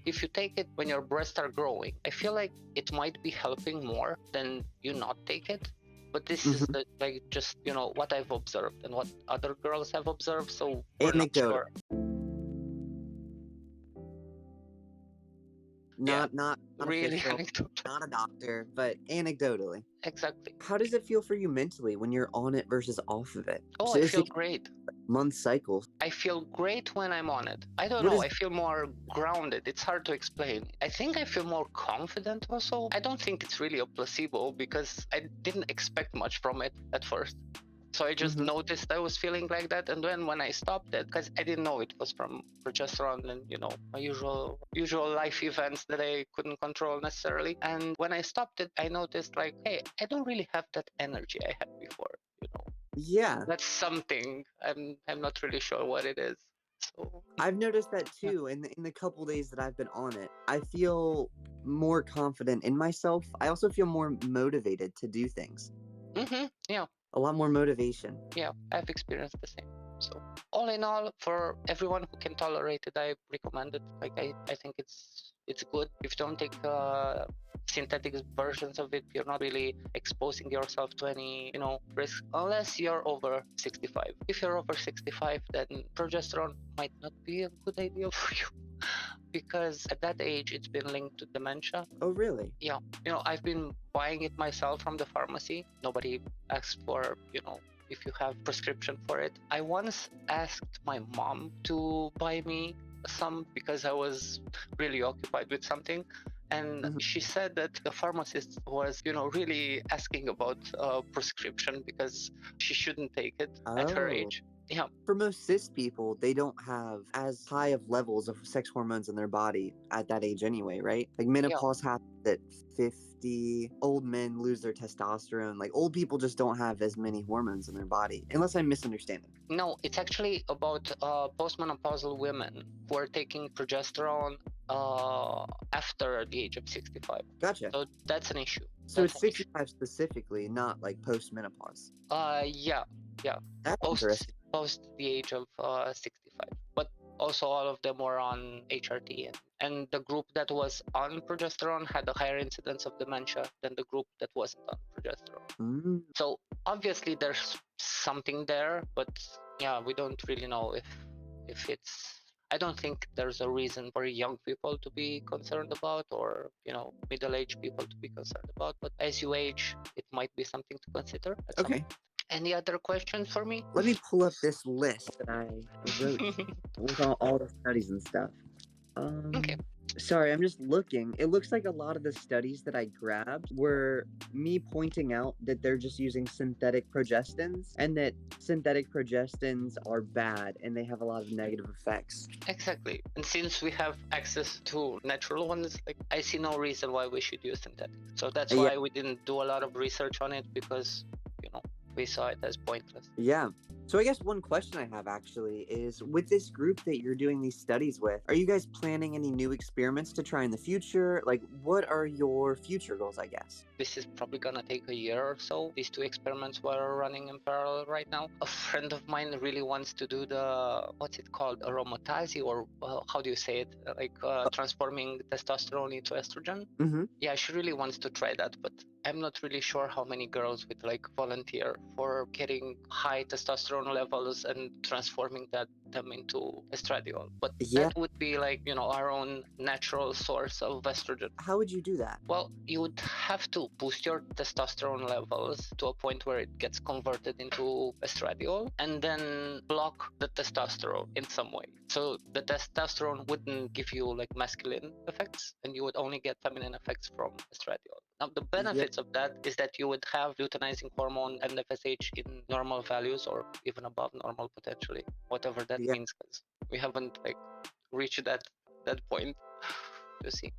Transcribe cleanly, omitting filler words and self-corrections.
if you take it when your breasts are growing, I feel like it might be helping more than you not take it. But this is just what I've observed and what other girls have observed, so we're not sure. Not really official, anecdotal. not a doctor, but anecdotally. Exactly. How does it feel for you mentally when you're on it versus off of it? Oh, I feel great. Month cycles. I feel great when I'm on it. I don't know. I feel more grounded. It's hard to explain. I think I feel more confident also. I don't think it's really a placebo because I didn't expect much from it at first. So I just noticed I was feeling like that, and then when I stopped it, because I didn't know it was from progesterone and my usual life events that I couldn't control necessarily. And when I stopped it, I noticed like, hey, I don't really have that energy I had before. Yeah, that's something. I'm not really sure what it is. So I've noticed that too. In the couple days that I've been on it, I feel more confident in myself. I also feel more motivated to do things. Yeah. A lot more motivation. Yeah, I've experienced the same. So all in all, for everyone who can tolerate it, I recommend it. Like I think it's good. If you don't take synthetic versions of it, you're not really exposing yourself to any risk unless you're over 65. If you're over 65, then progesterone might not be a good idea for you. Because at that age, it's been linked to dementia. Oh, really? Yeah. I've been buying it myself from the pharmacy. Nobody asks for, if you have prescription for it. I once asked my mom to buy me some because I was really occupied with something. And she said that the pharmacist was, really asking about prescription because she shouldn't take it at her age. Yeah. For most cis people, they don't have as high of levels of sex hormones in their body at that age anyway, right? Like menopause happens at 50. Old men lose their testosterone. Like old people just don't have as many hormones in their body, unless I'm misunderstanding. No, it's actually about postmenopausal women who are taking progesterone after the age of 65. Gotcha. So that's an issue. So it's 65 specifically, not like post-menopause. Yeah. That's interesting. Post the age of 65. But also all of them were on HRT. And the group that was on progesterone had a higher incidence of dementia than the group that wasn't on progesterone. So obviously there's something there, but yeah, we don't really know if it's... I don't think there's a reason for young people to be concerned about or, middle-aged people to be concerned about. But as you age, it might be something to consider. Okay. Any other questions for me? Let me pull up this list that I wrote with all the studies and stuff. Okay. Sorry, I'm just looking. It looks like a lot of the studies that I grabbed were me pointing out that they're just using synthetic progestins and that synthetic progestins are bad and they have a lot of negative effects. Exactly. And since we have access to natural ones, I see no reason why we should use synthetic. So that's why we didn't do a lot of research on it because, we saw it as pointless. Yeah. So I guess one question I have actually is, with this group that you're doing these studies with, are you guys planning any new experiments to try in the future? Like, what are your future goals, I guess? This is probably gonna take a year or so. These two experiments were running in parallel right now. A friend of mine really wants to do what's it called? Aromatase, or how do you say it? Transforming testosterone into estrogen. Yeah, she really wants to try that, but I'm not really sure how many girls would volunteer for getting high testosterone levels and transforming them into estradiol. But that would be our own natural source of estrogen. How would you do that? Well, you would have to boost your testosterone levels to a point where it gets converted into estradiol and then block the testosterone in some way. So the testosterone wouldn't give you masculine effects and you would only get feminine effects from estradiol. Now, the benefits of that is that you would have luteinizing hormone and FSH in normal values or even above normal potentially, whatever that means, because we haven't reached that point to see.